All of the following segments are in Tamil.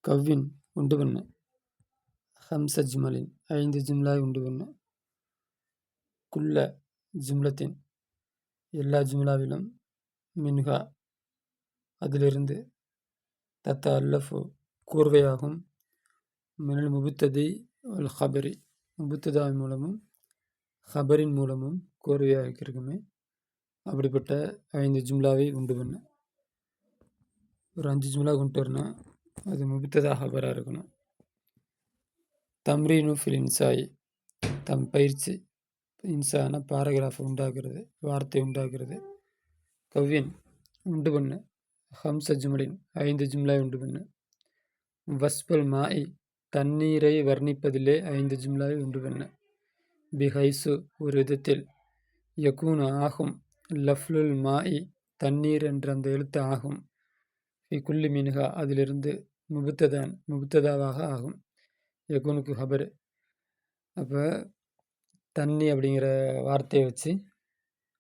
கவ்வின் உண்டு பண்ணு. ஹம்ச ஜுமலின் 5 ஜும்லாவை உண்டு பண்ணு. குல்ல ஜும்லத்தின் எல்லா ஜும்லாவிலும். மின்ஹா அதிலிருந்து. தத்த அல்லஃபு கூர்வையாகும். மினல் முபுத்ததி அல் ஹபரி முபுத்ததாவின் மூலமும் ஹபரின் மூலமும் கோர்வையாக இருக்குமே அப்படிப்பட்ட 5 ஜும்லாவை உண்டு பண்ணு. ஒரு 5 ஜும்லா கொண்டு வரணும். அது முபுத்ததா ஹபராக இருக்கணும். தம்ரீனு ஃபில் இன்சாயி தம் பயிற்சி. இன்சான பாராகிராஃப் உண்டாக்குறது, வார்த்தை உண்டாக்குறது. கவ்வின் உண்டு பண்ணு. ஹம்ச ஜுமலின் 5 ஜும்லாவை உண்டு பண்ணு. வஸ்பல் மாஇ தண்ணீரை வர்ணிப்பதிலே 5 ஜும்லாவை உண்டு பண்ணு. பிஹைசு ஒரு விதத்தில். யகூனு ஆகும். லஃப்லுல் மாஇ தண்ணீர் என்ற அந்த எழுத்து ஆகும். ஃபி குல்லி மின்ஹா அதிலிருந்து. முபுத்ததாவாக ஆகும். யகூனுக்கு ஹபர். அப்போ தண்ணி அப்படிங்கிற வார்த்தையை வச்சு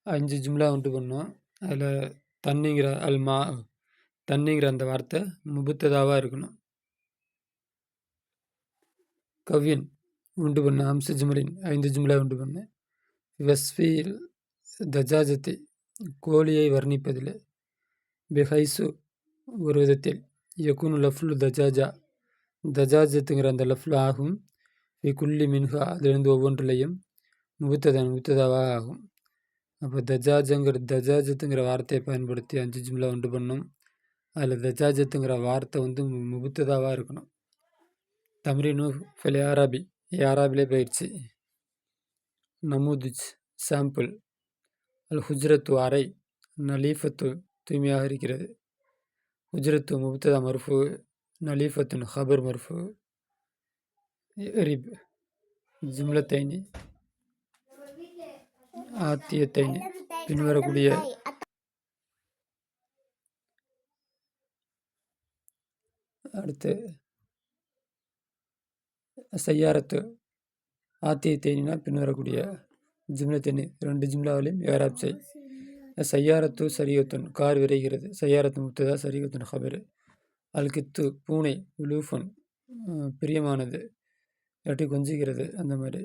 5 ஜும்லா உண்டு பண்ணோம். அதில் தண்ணிங்கிற தண்ணிங்கிற அந்த வார்த்தை முபுத்ததாவாக இருக்கணும். கவ்வின் உண்டு பண்ண. ஹம்ச ஜுமலின் 5 ஜும்லா உண்டு பண்ண. வஸ்ஃபீல் தஜாஜத்தை கோழியை வர்ணிப்பதில். பிஹைசு ஒரு விதத்தில். யகுனு லஃப்லு தஜாஜா தஜாஜத்துங்கிற அந்த லஃப்லு ஆகும். ஃபி குல்லி மின்ஹா அதிலிருந்து ஒவ்வொன்றிலையும். முபுத்ததாவாக ஆகும். அப்போ தஜாஜத்துங்கிற வார்த்தையை பயன்படுத்தி 5 ஜும்லா உண்டு பண்ணோம். அதில் தஜாஜத்துங்கிற வார்த்தை முபுத்ததாவாக இருக்கணும். தம்ரீனு ஃபில் யாராபி யாராபிலே பயிற்சி. நமூதுஜ் சாம்பிள். அல் ஹுஜ்ரத்து அறை. நலீஃபத்து தூய்மையாக இருக்கிறது. ஹுஜ்ரத்து முபுத்ததா மர்ஃபு. நலீஃபத்துன் ஹபர் மர்ஃபு. ரிப் ஜும்லத்தைனி ஆத்தியத்தைனி பின்வரக்கூடிய. அடுத்து சையாரத்து ஆத்தியத்தைனா பின்வரக்கூடிய ஜும்லத்தைனி 2 ஜும்லாவிலையும் ஏராப் செய். சையாரத்து சரியத்துன் கார் விரைகிறது. சையாரத்து முப்ததா சரியத்துன் ஹபர். அல்கித்து பூனை. உலூஃபுன் பிரியமானது இல்லாட்டி கொஞ்சிக்கிறது அந்த மாதிரி.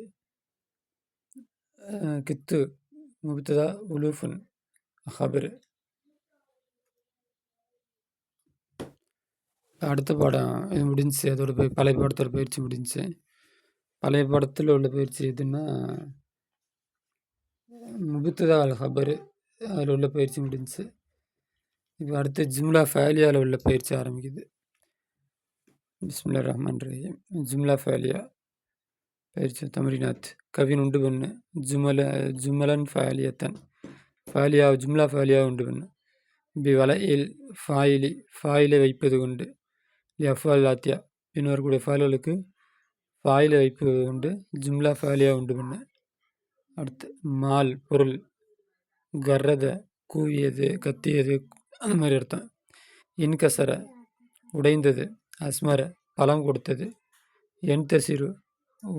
கித்து முப்ததா உலூஃபுன் ஹபர். அடுத்த பாடம் இது முடிஞ்சிச்சு. அதோட பழைய பாடத்தோட பயிற்சி முடிஞ்சிச்சு. பழைய பாடத்தில் உள்ள பயிற்சி எதுன்னா முபுத்ததா அல் ஹபர். அதில் உள்ள பயிற்சி முடிஞ்சிச்சு. இப்போ அடுத்து ஜும்லா ஃபேலியாவில் உள்ள பயிற்சி ஆரம்பிக்குது. பிஸ்மில்லாஹிர் ரஹ்மானிர் ரஹீம். ஜும்லா ஃபேலியா பயிற்சி. தம்ரீனாத். கவின் உண்டு பண்ணு. ஜுமலன் ஃபேலியத்தன் ஃபேலியா ஜும்லா ஃபேலியா உண்டு பண்ணு. பி வலையில் ஃபாயிலை வைப்பது கொண்டு. அஃபால் ஆத்தியா பின்வரக்கூடிய ஃபாயில்களுக்கு ஃபாயிலை வைப்பது கொண்டு ஜும்லா ஃபேலியா உண்டு பண்ணு. அடுத்து மால் பொருள். கர்ரத கூவியது, கத்தியது அந்த மாதிரி அர்த்தம். இன்கசர உடைந்தது. அஸ்மர பழம் கொடுத்தது. என்தசிரு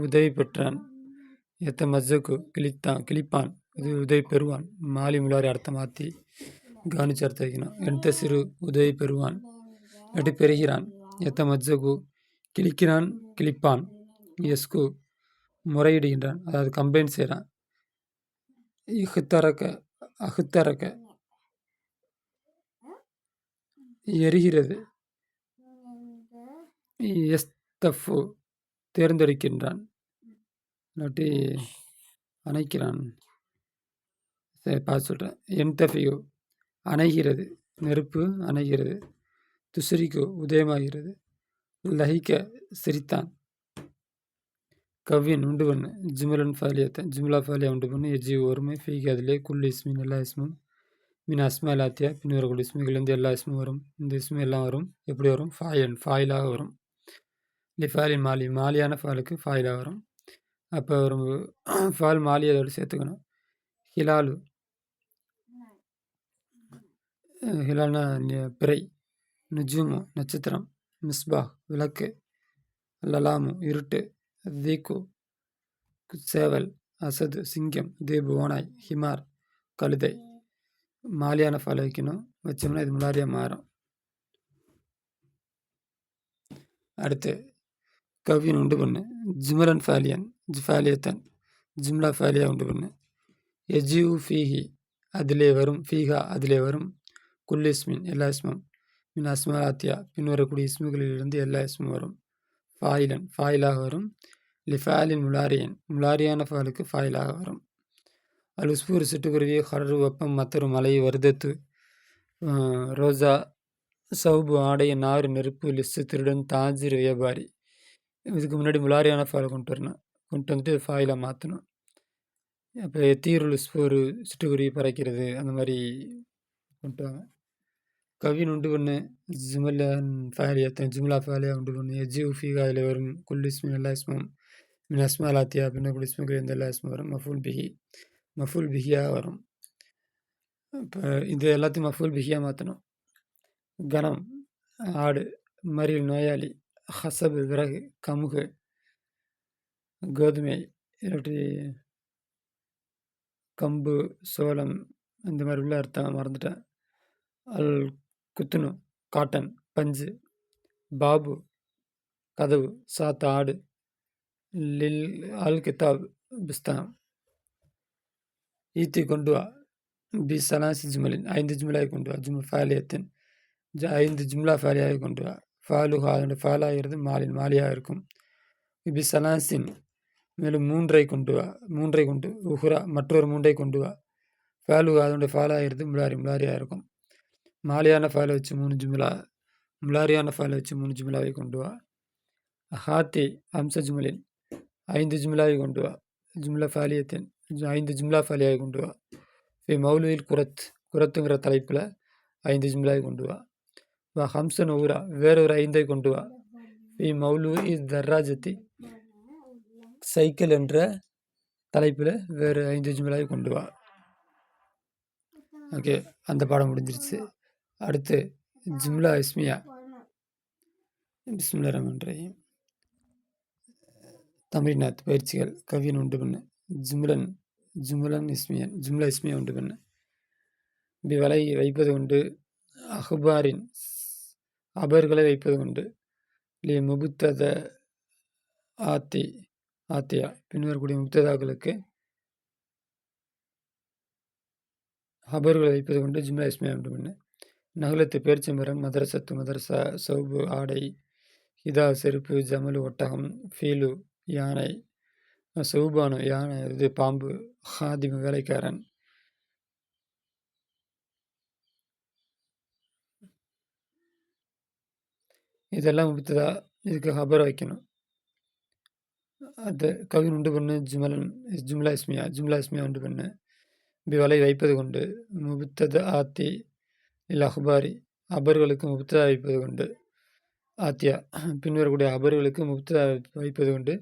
உதவி பெற்றான். எத்த மஸ்ஸக்கு கிளிப்பான் இது உதவி பெறுவான். மாலி முலாரி அர்த்தம் மாற்றி கவனிச்சு அர்த்தம் வைக்கணும். என்தசிரு உதவி பெறுவான் இல்லாட்டி பெறுகிறான். எத்த மஸ்ஸகு கிளிக்கிறான் கிளிப்பான். எஸ்கு முறையிடுகின்றான் அதாவது கம்பைன் செய்கிறான். அஹுத்தரக்க எரிகிறது. எஸ்தஃபு தேர்ந்தெடுக்கின்றான் இல்லாட்டி அணைக்கிறான். சரி பார்த்து சொல்கிறேன். என்தஃபியோ அணைகிறது. நெருப்பு அணைகிறது. துசுரிக்கு உதயமாகிறது. லஹிக்க சிரித்தான். கவ்வின் உண்டு பண்ணு. ஜுமலன் ஃபாலியத்தை ஜும்லா ஃபாலியா உண்டு பண்ணு. எஜி ஒருமை ஃபீக்கு அதிலே குல் இஸ்மின் எல்லா இஸ்மும். மின் அஸ்மா இல்லாத்தியா பின்வரக்கூடிய இஸ்மிகள்லேருந்து எல்லா இஸ்மும் வரும். இந்த இஸ்மு எல்லாம் வரும். எப்படி வரும்? ஃபாயிலாக வரும். லிஃபாலின் மாலியான ஃபாலுக்கு ஃபாயிலாக வரும். அப்போ ஒரு ஃபால் மாலி அதோடு சேர்த்துக்கணும். ஹிலால்னா பிறை. நுஜூமு நட்சத்திரம். மிஸ்பா விளக்கு. லலாமு இருட்டு. தீக்கு சேவல். அசது சிங்கம். தீபு ஓனாய். ஹிமார் கழுதை. மாலியான ஃபால் வைக்கணும். வச்சோம்னா இது முலாரியாக மாறும். அடுத்து கவ்வின் உண்டு பண்ணு. ஜிமரன் ஃபேலியன் ஃபேலியத்தன் ஜிம்லா ஃபேலியா உண்டு பண்ணு. எஜிவு ஃபீஹி அதிலே வரும். ஃபீஹா அதிலே வரும். குல் இஸ்மின் எல்லா இஸ்மும். மின் அஸ்மாத்தியா பின்வரக்கூடிய இஸ்முகளிலிருந்து எல்லா இஸ்மும் வரும். ஃபாயிலன் ஃபாயிலாக வரும். லிஃபாலின் முலாரியன் முலாரியான ஃபாலுக்கு ஃபாயிலாக வரும். அல் உஸ்பூர் சிட்டுக்குருவி. ஹர்ரு வெப்பம். மத்தரு மலை. வருதத்து ரோசா. சவுபு ஆடை. நாறு நெருப்பு. லிஸ்ஸு திருடன். தாஜிர் வியாபாரி. இதுக்கு முன்னாடி முலாரியான ஃபாலை கொண்டு வந்துட்டு ஃபாயிலாக மாற்றணும். அப்போ தீருள் உஸ்பூர் சிட்டுக்குருவி பறக்கிறது அந்த மாதிரி கொண்டு வாங்க. கவின் உண்டு பண்ணு. ஜிமலன் ஃபேலியத்தன் ஜிம்லா ஃபேலியா உண்டு பண்ணு. எஜி உஃபீகா அதில் வரும். குல் இஸ்மின் எல்லா இஸ்மும். மின் அஸ்மா லாத்தியா பின்ன குல் இஸ்முக்கு எந்த எல்லா இஸ்மும் வரும். மஃபூல் பிஹியாக வரும். இப்போ இது எல்லாத்தையும் மஃபூல் பிஹியாக மாற்றணும். கனம் ஆடு. மறியல் நோயாளி. ஹசபு விறகு. கமுகு கோதுமை. இல்லாட்டி கம்பு சோளம் இந்த மாதிரி உள்ள அர்த்தம் மறந்துட்டேன். அல் குத்துனு காட்டன் பஞ்சு. பாபு கதவு. சாத்த ஆடு. லில் அல் கிதாப் புஸ்தகம். ஈத்தி கொண்டு வா. பி சலாசி ஜுமலின் 5 ஜுமலாவை கொண்டு வா. ஃபேலியத்தின் 5 ஜும்லா ஃபேலியாவை கொண்டு வா. ஃபாலுஹா அதனுடைய ஃபாலாகிறது மாலியாக இருக்கும். பி சலாசின் மேலும் 3ஐ கொண்டு வா. 3ஐ கொண்டு உஹ்ரா மற்றொரு 3ஐ கொண்டு வா. ஃபாலுஹா அதனுடைய ஃபாலாகிறது முலாரியாக இருக்கும். மாலியான ஃபாலை வச்சு 3 ஜும்லா. முலாரியான ஃபாலை வச்சு 3 ஜும்லாவை கொண்டு வா. ஹாத்தி அம்ச ஜுமலின் 5 ஜும்லாவை கொண்டு வா. ஜும்லா ஃபாலியத்தின் 5 ஜும்லா ஃபாலியாவை கொண்டு வா. ஃபி மௌலுவில் குரத்துங்கிற தலைப்பில் 5 ஜும்லாவை கொண்டு வா. ஹம்சன் ஊரா வேறொரு 5ஐ கொண்டு வா. ஃபி மௌலு இஸ் தர்ராஜத்தி சைக்கிள் என்ற தலைப்பில் வேறு 5 ஜும்லாவை கொண்டு வா. ஓகே, அந்த பாடம் முடிஞ்சிருச்சு. அடுத்து ஜும்லா இஸ்மியா. பிஸ்மில்லாஹிர் ரஹ்மானிர் ரஹீம். தமிழ்நாத் பயிற்சிகள். கவின் உண்டு பண்ணு. ஜும்லன் இஸ்மியன் ஜும்லா இஸ்மியா உண்டு பண்ணு. இப்படி வலை வைப்பது உண்டு. அஹ்பாரின் அபர்களை வைப்பது உண்டு. லி முபுத்தத ஆத்தியா பின்வரக்கூடிய முப்ததாக்களுக்கு ஹபர்களை வைப்பது கொண்டு ஜும்லா இஸ்மியா உண்டு பண்ணு. நகலத்து பேர்ச்சம்பரம். மதரசா சௌபு ஆடை. ஹிதா செருப்பு. ஜமலு ஒட்டகம். ஃபீலு யானை. சௌபானு யானை இது பாம்பு. ஹாதிமு வேலைக்காரன். இதெல்லாம் முப்ததா. இதுக்கு ஹபர் வைக்கணும். அது கவின் உண்டு பண்ணு. ஜும்லா இஸ்மியா உண்டு பண்ணு. இப்படி வலை வைப்பது கொண்டு முபுத்தத ஆத்தி இல்லை அஹ்பாரி அபர்களுக்கு முபுத்ததா வைப்பது கொண்டு. ஆத்தியா பின்வரக்கூடிய அபர்களுக்கு முபுத்ததா வைப்பது கொண்டு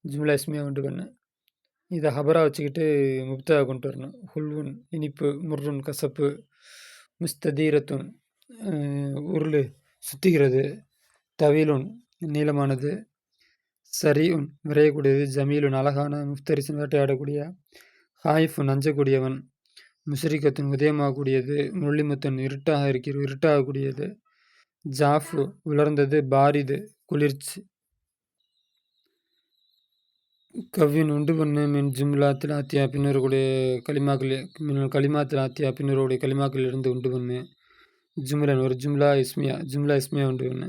ஜும்லா இஸ்மியா உண்டு பண்ணு. இதை ஹபராக வச்சுக்கிட்டு முப்ததா கொண்டு வரணும். ஹுல்வுன் இனிப்பு. முர்ருன் கசப்பு. முஸ்ததீரத்துன் உருள் சுத்துகிறது. தவீலுன் நீளமானது. சரீஉன் விரையக்கூடியது. ஜமீலுன் அழகான. முஃப்தரிசன் வேட்டையாடக்கூடிய. ஹாயிஃபுன் அஞ்சக்கூடியவன். முஷ்ரிகத்துன் உதயமாகக்கூடியது. முள்ளிமுத்தன் இருட்டாகக்கூடியது. ஜாஃபு உலர்ந்தது. பாரிது குளிர்ச்சி. கவ்வின் உண்டு பண்ணு. மின் ஜும்லாத்தில் ஆத்தியா பின்னருடைய களிமாத்தில் ஆத்தியா பின்னருடைய களிமாக்கள் இருந்து உண்டு பண்ணு. ஜும்லன் ஒரு ஜும்லா இஸ்மியா உண்டு பண்ணு.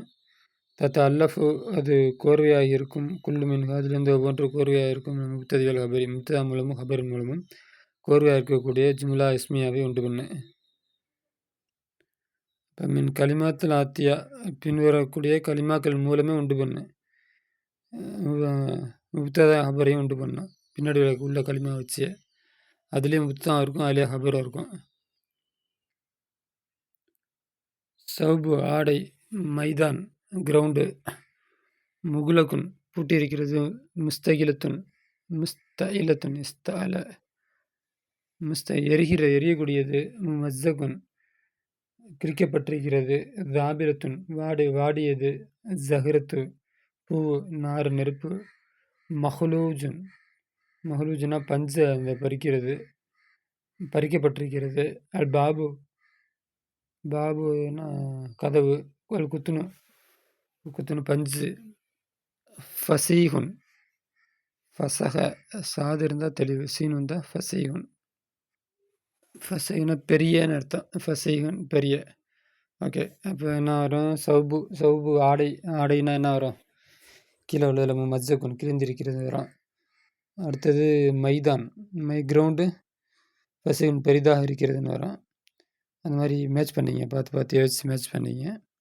தத்த அல்லஃபு அது கோர்வையாக இருக்கும். குல்லு மின் அதிலிருந்து ஒவ்வொன்று கோர்வையாக இருக்கும். முப்ததிகள் ஹபரி முப்ததா மூலமும் ஹபரின் மூலமும் கோர்வையாக இருக்கக்கூடிய ஜும்லா இஸ்மியாவை உண்டு பண்ணு. இப்போ மின் களிமாத்தில் ஆத்தியா பின்வரக்கூடிய களிமாக்கள் மூலமே உண்டு பண்ணு. முப்ததா ஹபரையும் உண்டு பண்ணணும். பின்னாடி உள்ள களிமா வச்சு அதுலேயும் முப்ததா இருக்கும், அதுலேயே ஹபரும் இருக்கும். சௌபு ஆடை. மைதான் கிரவுண்டு. முகுலகுன் பூட்டி இருக்கிறது. முஸ்தகிலத்துன் எரியக்கூடியது. மஸ்ஸகுன் கிரிக்கப்பட்டிருக்கிறது. தாபிரத்துன் வாடியது. ஜஹ்ரத்து பூ நாறு நெருப்பு. மஹ்லூஜுனா பஞ்சு அந்த பறிக்கப்பட்டிருக்கிறது. அல் பாபுனா கதவு. அல் குத்துனு குத்துன பஞ்சு. ஃபசீஹுன். ஃபசஹ சாது இருந்தா தெளிவு. சீன் வந்தா ஃபசீஹுன். ஃபசீஹுன்னா பெரியன்னு அர்த்தம். ஃபசீஹுன் பெரிய. ஓகே. அப்போ என்ன வரும்? சௌபு. சௌபு ஆடை. ஆடைன்னா என்ன வரும்? கீழே உள்ளதில் மஜ்ஜக்குன் கிழிந்திருக்கிறது வரும். அடுத்தது மைதான். கிரவுண்டு. ஃபசீஹுன் பெரிதாக இருக்கிறதுன்னு வரும். அந்த மாதிரி மேட்ச் பண்ணிங்க. பார்த்து பார்த்து யோசிச்சு மேட்ச் பண்ணிங்க.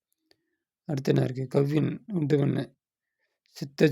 அடுத்து என்ன இருக்குது? கவ்வின் உண்டு பண்ணு. சித்த